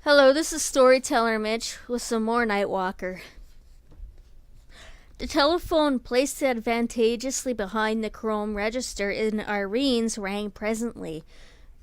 Hello, this is Storyteller Mitch with some more Nightwalker. The telephone placed advantageously behind the chrome register in Irene's rang presently.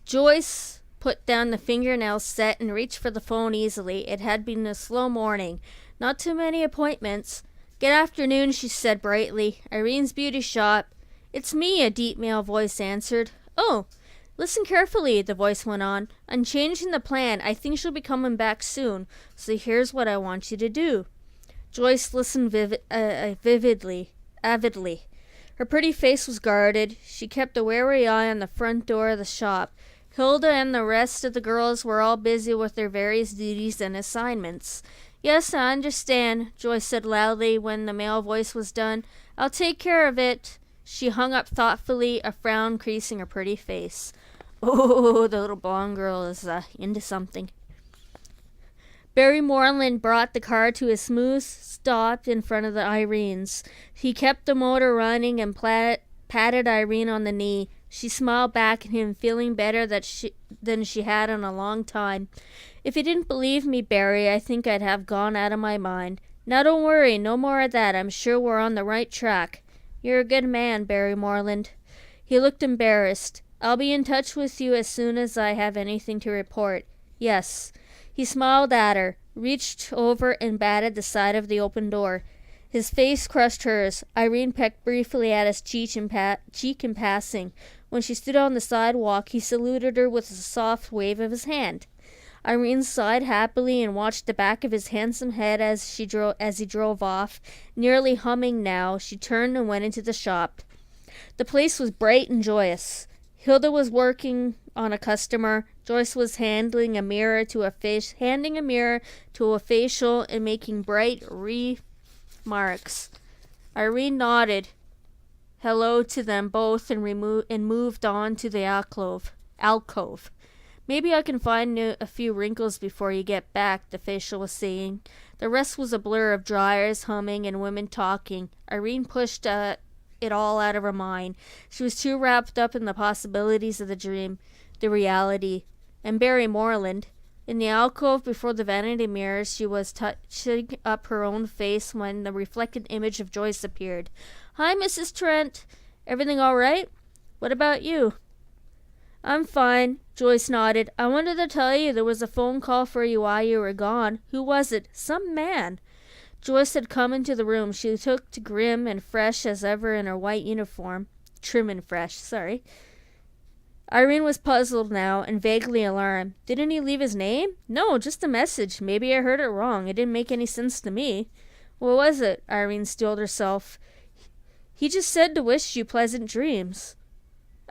Joyce put down the fingernail set and reached for the phone easily. It had been a slow morning. Not too many appointments. Good afternoon, she said brightly. Irene's beauty shop. It's me, a deep male voice answered. Oh, listen carefully, the voice went on. I'm changing the plan. I think she'll be coming back soon. So here's what I want you to do. Joyce listened avidly. Her pretty face was guarded. She kept a wary eye on the front door of the shop. Hilda and the rest of the girls were all busy with their various duties and assignments. Yes, I understand, Joyce said loudly when the male voice was done. I'll take care of it. She hung up thoughtfully, a frown creasing her pretty face. Oh, the little blonde girl is into something. Barry Moreland brought the car to a smooth stop in front of the Irene's. He kept the motor running and patted Irene on the knee. She smiled back at him, feeling better than she had in a long time. If you didn't believe me, Barry, I think I'd have gone out of my mind. Now don't worry, no more of that. I'm sure we're on the right track. You're a good man, Barry Moreland. He looked embarrassed. I'll be in touch with you as soon as I have anything to report. Yes. He smiled at her, reached over and batted the side of the open door. His face crushed hers. Irene pecked briefly at his cheek in passing. When she stood on the sidewalk, he saluted her with a soft wave of his hand. Irene sighed happily and watched the back of his handsome head as he drove off. Nearly humming now, she turned and went into the shop. The place was bright and joyous. Hilda was working on a customer. Joyce was handing a mirror to a facial and making bright remarks. Irene nodded hello to them both and moved on to the alcove. Maybe I can find a few wrinkles before you get back, the facial was saying. The rest was a blur of dryers humming and women talking. Irene pushed it all out of her mind. She was too wrapped up in the possibilities of the dream, the reality. And Barry Moreland. In the alcove before the vanity mirrors, she was touching up her own face when the reflected image of Joyce appeared. Hi, Mrs. Trent. Everything all right? What about you? I'm fine, Joyce nodded. I wanted to tell you there was a phone call for you while you were gone. Who was it? Some man. Joyce had come into the room. She looked grim and fresh as ever in her white uniform. Trim and fresh, sorry. Irene was puzzled now and vaguely alarmed. Didn't he leave his name? No, just a message. Maybe I heard it wrong. It didn't make any sense to me. What was it? Irene steeled herself. He just said to wish you pleasant dreams.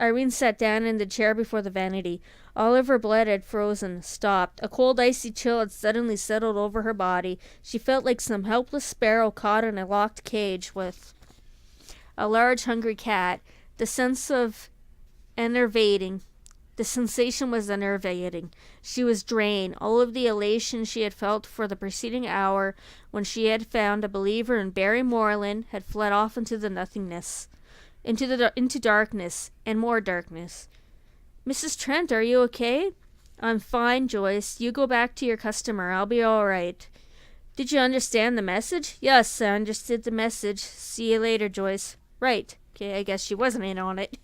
Irene sat down in the chair before the vanity. All of her blood had frozen, stopped. A cold, icy chill had suddenly settled over her body. She felt like some helpless sparrow caught in a locked cage with a large, hungry cat. The sensation was enervating. She was drained. All of the elation she had felt for the preceding hour when she had found a believer in Barry Moreland had fled off into the nothingness. Into darkness, and more darkness. Mrs. Trent, are you okay? I'm fine, Joyce. You go back to your customer. I'll be all right. Did you understand the message? Yes, I understood the message. See you later, Joyce. Right. Okay, I guess she wasn't in on it.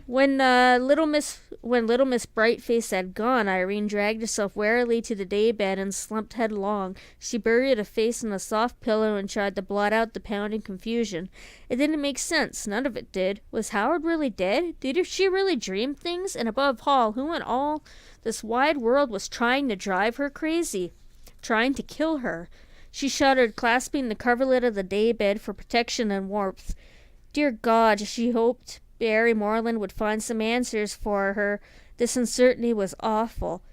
When little Miss Brightface had gone, Irene dragged herself warily to the daybed and slumped headlong. She buried her face in a soft pillow and tried to blot out the pounding confusion. It didn't make sense. None of it did. Was Howard really dead? Did she really dream things? And above all, who in all this wide world was trying to drive her crazy? Trying to kill her? She shuddered, clasping the coverlet of the daybed for protection and warmth. Dear God, she hoped Barry Moreland would find some answers for her. This uncertainty was awful.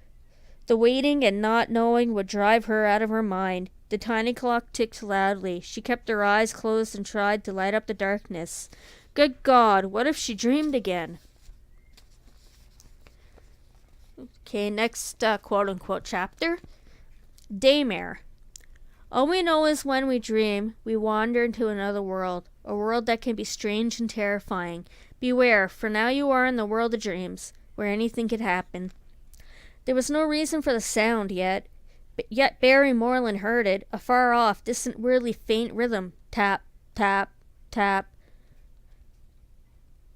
The waiting and not knowing would drive her out of her mind. The tiny clock ticked loudly. She kept her eyes closed and tried to light up the darkness. Good God, what if she dreamed again? Okay, next quote-unquote chapter. Daymare. All we know is when we dream, we wander into another world, a world that can be strange and terrifying. Beware, for now you are in the world of dreams, where anything could happen. There was no reason for the sound yet Barry Moreland heard it, a far-off, distant, weirdly faint rhythm. Tap, tap, tap.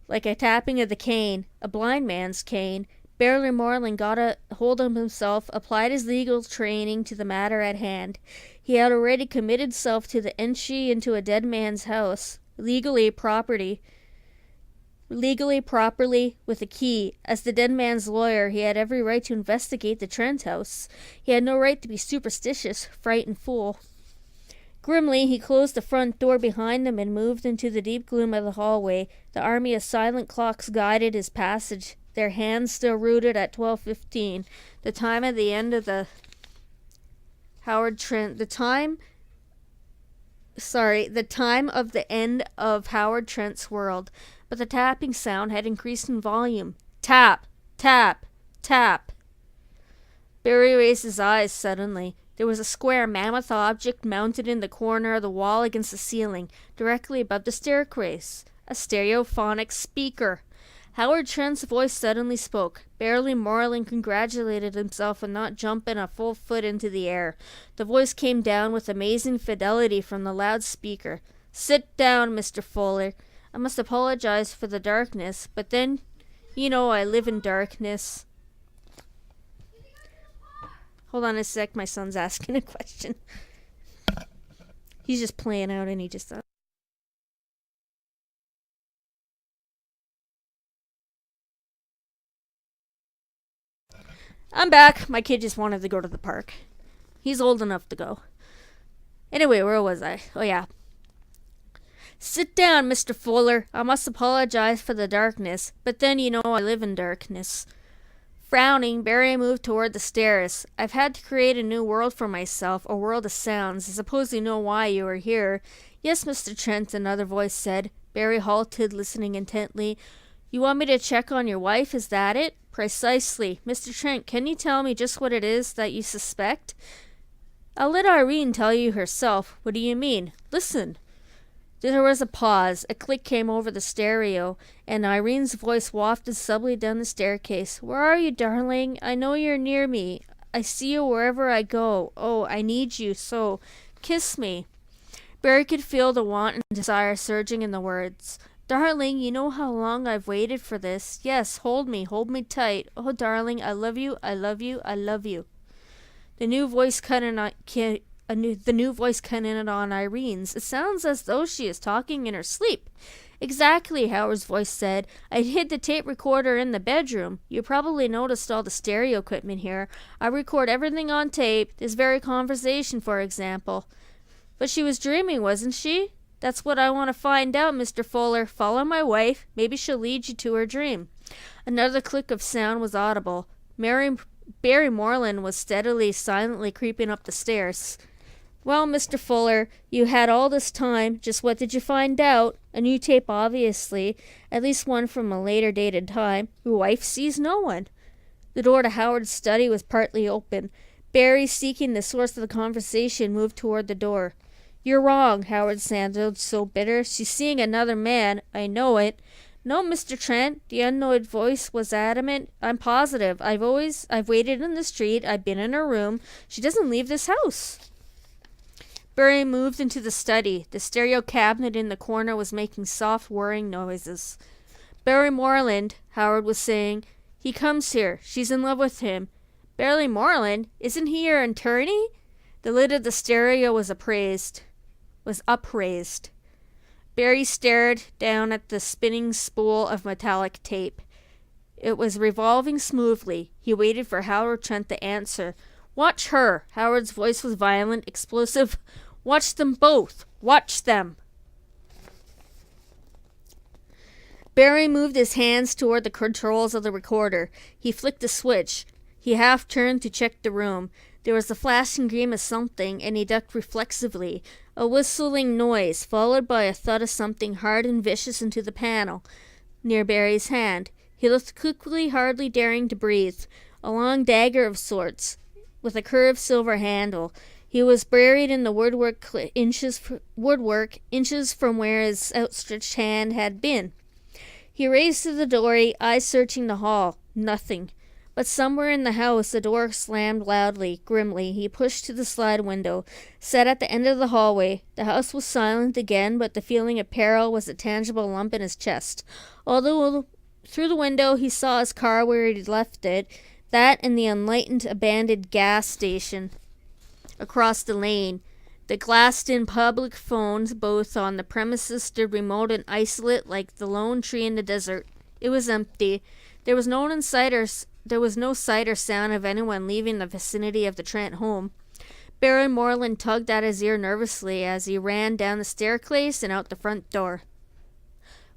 Like a tapping of the cane, a blind man's cane. Barry Moreland got a hold of himself, applied his legal training to the matter at hand. He had already committed himself to the entry into a dead man's house, legally, properly, with a key. As the dead man's lawyer, he had every right to investigate the Trent house. He had no right to be superstitious, frightened fool. Grimly, he closed the front door behind him and moved into the deep gloom of the hallway. The army of silent clocks guided his passage, their hands still rooted at 12:15, the time of the end of the time of the end of Howard Trent's world. But the tapping sound had increased in volume. Tap, tap, tap. Barry raised his eyes suddenly. There was a square mammoth object mounted in the corner of the wall against the ceiling, directly above the staircase. A stereophonic speaker. Howard Trent's voice suddenly spoke. Barry Moreland congratulated himself on not jumping a full foot into the air. The voice came down with amazing fidelity from the loudspeaker. "Sit down, Mr. Fuller. I must apologize for the darkness, but then, you know, I live in darkness." Hold on a sec, my son's asking a question. He's just playing out and he just thought. I'm back. My kid just wanted to go to the park. He's old enough to go. Anyway, where was I? Oh yeah. "Sit down, Mr. Fuller. I must apologize for the darkness, but then you know I live in darkness." Frowning, Barry moved toward the stairs. "I've had to create a new world for myself, a world of sounds. I suppose you know why you are here." "Yes, Mr. Trent," another voice said. Barry halted, listening intently. "You want me to check on your wife, is that it?" "Precisely. Mr. Trent, can you tell me just what it is that you suspect?" "I'll let Irene tell you herself." "What do you mean?" "Listen." There was a pause. A click came over the stereo, and Irene's voice wafted subtly down the staircase. "Where are you, darling? I know you're near me. I see you wherever I go. Oh, I need you so. Kiss me." Barry could feel the want and desire surging in the words. "Darling, you know how long I've waited for this. Yes, hold me tight. Oh, darling, I love you, I love you, I love you." The new voice cut in on Irene's. "It sounds as though she is talking in her sleep." "Exactly," Howard's voice said. "I hid the tape recorder in the bedroom. You probably noticed all the stereo equipment here. I record everything on tape, this very conversation, for example." "But she was dreaming, wasn't she?" "That's what I want to find out, Mr. Fuller. Follow my wife. Maybe she'll lead you to her dream." Another click of sound was audible. Barry Moreland was silently creeping up the stairs. "Well, Mr. Fuller, you had all this time. Just what did you find out?" "A new tape, obviously. At least one from a later dated time. Your wife sees no one." The door to Howard's study was partly open. Barry, seeking the source of the conversation, moved toward the door. "You're wrong," Howard sounded so bitter. "She's seeing another man. I know it." "No, Mr. Trent." The unknown voice was adamant. "I'm positive. I've waited in the street. I've been in her room. She doesn't leave this house." Barry moved into the study. The stereo cabinet in the corner was making soft whirring noises. "Barry Moreland," Howard was saying. "He comes here. She's in love with him." "Barry Moreland? Isn't he your attorney?" The lid of the stereo was upraised. Barry stared down at the spinning spool of metallic tape. It was revolving smoothly. He waited for Howard Trent to answer. "Watch her." Howard's voice was violent, explosive. "Watch them both. Watch them." Barry moved his hands toward the controls of the recorder. He flicked a switch. He half turned to check the room. There was a flashing gleam of something, and he ducked reflexively. A whistling noise, followed by a thud of something hard and vicious into the panel near Barry's hand. He looked quickly, hardly daring to breathe. A long dagger of sorts, with a curved silver handle. He was buried in the woodwork inches from where his outstretched hand had been. He raced to the doorway, eyes searching the hall. Nothing. But somewhere in the house the door slammed loudly, grimly. He pushed to the slide window, sat at the end of the hallway. The house was silent again, but the feeling of peril was a tangible lump in his chest. Although through the window he saw his car where he'd left it, that and the unlighted abandoned gas station across the lane. The glassed-in public phones, both on the premises, stood remote and isolate like the lone tree in the desert. It was empty. There was no sight or sound of anyone leaving the vicinity of the Trent home. Barry Moreland tugged at his ear nervously as he ran down the staircase and out the front door.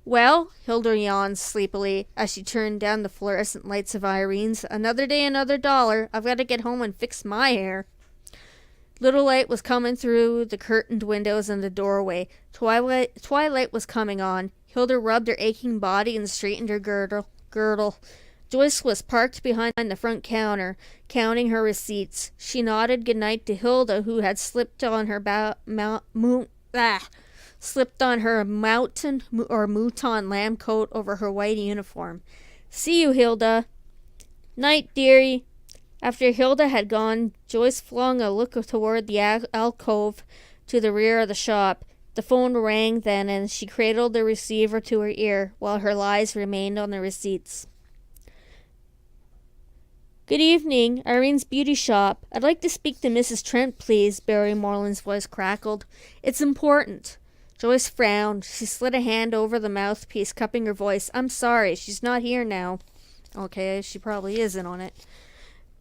Well, Hilda yawned sleepily as she turned down the fluorescent lights of Irene's. Another day, another dollar. I've got to get home and fix my hair. Little light was coming through the curtained windows and the doorway. Twilight was coming on. Hilda rubbed her aching body and straightened her girdle. Joyce was parked behind the front counter, counting her receipts. She nodded goodnight to Hilda, who had slipped on her mouton lamb coat over her white uniform. See you, Hilda. Night, dearie. After Hilda had gone, Joyce flung a look toward the alcove to the rear of the shop. The phone rang then, and she cradled the receiver to her ear, while her eyes remained on the receipts. Good evening, Irene's beauty shop. I'd like to speak to Mrs. Trent, please, Barry Moreland's voice crackled. It's important. Joyce frowned. She slid a hand over the mouthpiece, cupping her voice. I'm sorry, she's not here now. Okay, she probably isn't on it.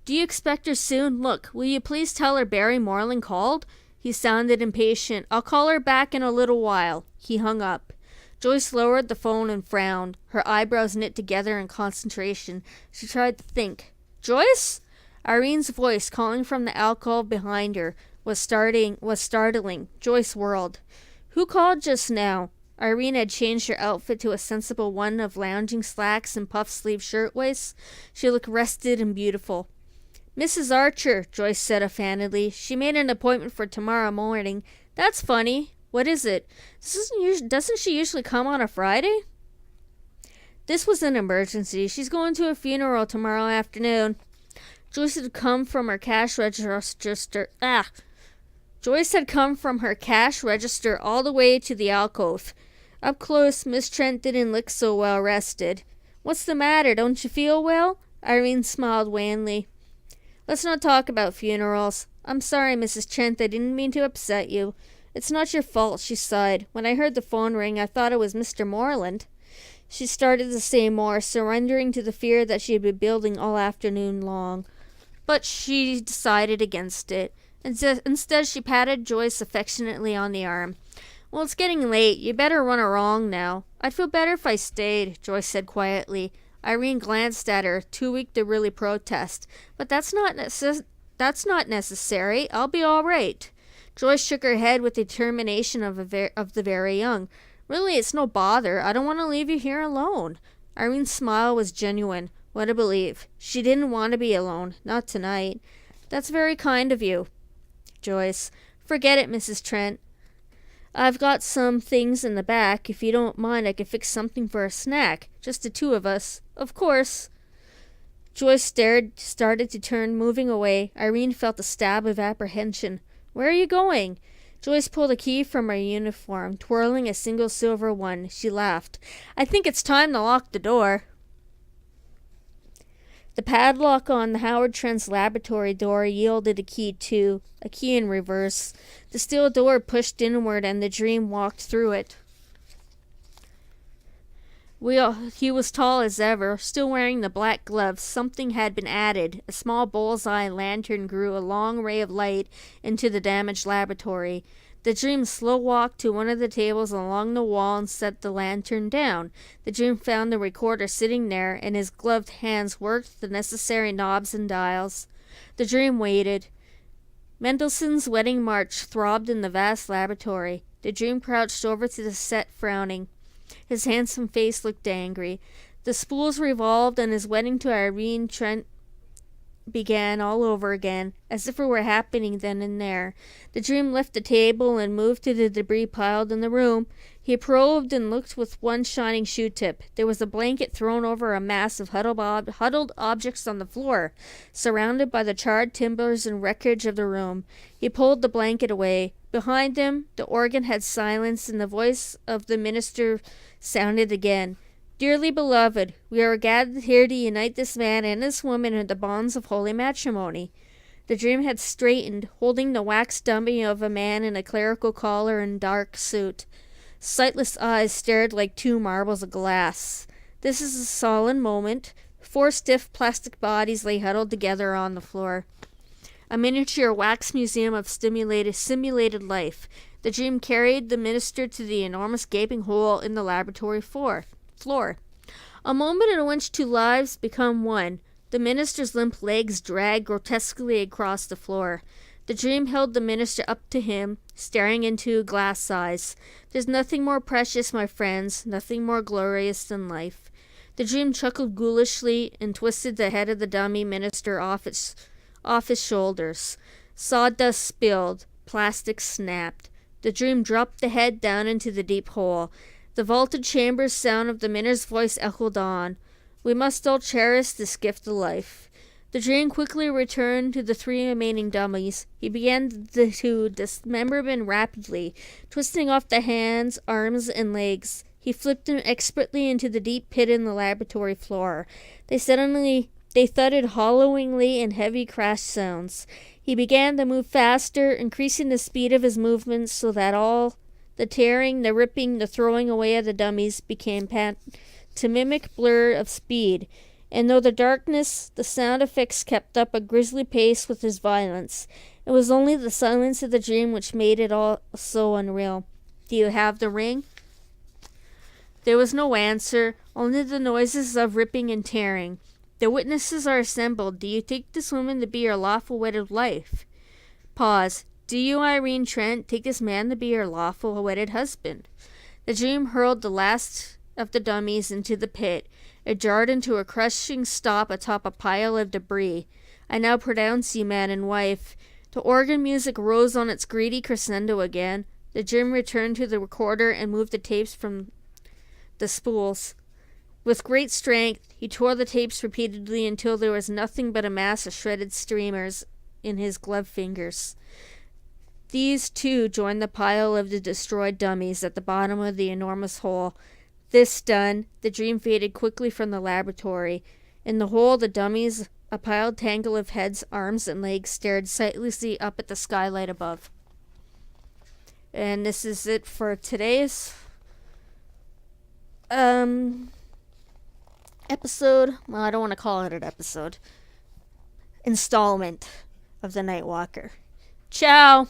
Do you expect her soon? Look, will you please tell her Barry Moreland called? He sounded impatient. I'll call her back in a little while. He hung up. Joyce lowered the phone and frowned, her eyebrows knit together in concentration. She tried to think. Joyce? Irene's voice, calling from the alcove behind her, was startling. Joyce whirled. Who called just now? Irene had changed her outfit to a sensible one of lounging slacks and puff-sleeve shirtwaists. She looked rested and beautiful. Mrs. Archer, Joyce said offhandedly. She made an appointment for tomorrow morning. That's funny. What is it? Doesn't she usually come on a Friday? This was an emergency. She's going to a funeral tomorrow afternoon. Joyce had come from her cash register. Joyce had come from her cash register all the way to the alcove. Up close, Miss Trent didn't look so well rested. What's the matter? Don't you feel well? Irene smiled wanly. Let's not talk about funerals. I'm sorry, Mrs. Trent. I didn't mean to upset you. It's not your fault, she sighed. When I heard the phone ring, I thought it was Mr. Moreland. She started to say more, surrendering to the fear that she had been building all afternoon long. But she decided against it. Instead, she patted Joyce affectionately on the arm. Well, it's getting late. You better run along now. I'd feel better if I stayed, Joyce said quietly. Irene glanced at her, too weak to really protest. But that's not necessary. I'll be all right. Joyce shook her head with the determination of the very young. Really, it's no bother. I don't want to leave you here alone. Irene's smile was genuine. What a belief. She didn't want to be alone. Not tonight. That's very kind of you. Joyce. Forget it, Mrs. Trent. I've got some things in the back. If you don't mind, I could fix something for a snack. Just the two of us. Of course. Joyce started to turn, moving away. Irene felt a stab of apprehension. Where are you going? Joyce pulled a key from her uniform, twirling a single silver one. She laughed. I think it's time to lock the door. The padlock on the Howard Trent's laboratory door yielded a key in reverse. The steel door pushed inward, and the dream walked through it. He was tall as ever, still wearing the black gloves. Something had been added. A small bullseye lantern grew a long ray of light into the damaged laboratory. The dream slow-walked to one of the tables along the wall and set the lantern down. The dream found the recorder sitting there, and his gloved hands worked the necessary knobs and dials. The dream waited. Mendelssohn's Wedding March throbbed in the vast laboratory. The dream crouched over to the set, frowning. His handsome face looked angry. The spools revolved, and his wedding to Irene Trent began all over again, as if it were happening then and there. The dream left the table and moved to the debris piled in the room. He probed and looked with one shining shoe tip. There was a blanket thrown over a mass of huddled objects on the floor, surrounded by the charred timbers and wreckage of the room. He pulled the blanket away. Behind him, the organ had silenced, and the voice of the minister sounded again. Dearly beloved, we are gathered here to unite this man and this woman in the bonds of holy matrimony. The dream had straightened, holding the wax dummy of a man in a clerical collar and dark suit. Sightless eyes stared like two marbles of glass. This is a solemn moment. 4 stiff plastic bodies lay huddled together on the floor. A miniature wax museum of simulated life. The dream carried the minister to the enormous gaping hole in the laboratory floor. A moment in which 2 lives become one. The minister's limp legs dragged grotesquely across the floor. The dream held the minister up to him, staring into glass eyes. There's nothing more precious, my friends, nothing more glorious than life. The dream chuckled ghoulishly and twisted the head of the dummy minister off his shoulders. Sawdust spilled. Plastic snapped. The dream dropped the head down into the deep hole. The vaulted chamber's sound of the minister's voice echoed on. We must all cherish this gift of life. The dream quickly returned to the 3 remaining dummies. He began to dismember them rapidly, twisting off the hands, arms, and legs. He flipped them expertly into the deep pit in the laboratory floor. They thudded hollowingly in heavy crash sounds. He began to move faster, increasing the speed of his movements so that all the tearing, the ripping, the throwing away of the dummies became pantomimic blur of speed. And though the darkness, the sound effects kept up a grisly pace with his violence. It was only the silence of the dream which made it all so unreal. Do you have the ring? There was no answer, only the noises of ripping and tearing. The witnesses are assembled. Do you take this woman to be your lawful wedded wife? Pause. Do you, Irene Trent, take this man to be your lawful wedded husband? The dream hurled the last of the dummies into the pit. It jarred into a crushing stop atop a pile of debris. I now pronounce you man and wife. The organ music rose on its greedy crescendo again. The dream returned to the recorder and moved the tapes from the spools. With great strength, he tore the tapes repeatedly until there was nothing but a mass of shredded streamers in his gloved fingers. These, too, joined the pile of the destroyed dummies at the bottom of the enormous hole. This done, the dream faded quickly from the laboratory. In the hole, the dummies, a piled tangle of heads, arms, and legs, stared sightlessly up at the skylight above. And this is it for today's episode. Well, I don't want to call it an episode. Installment of The Nightwalker. Ciao!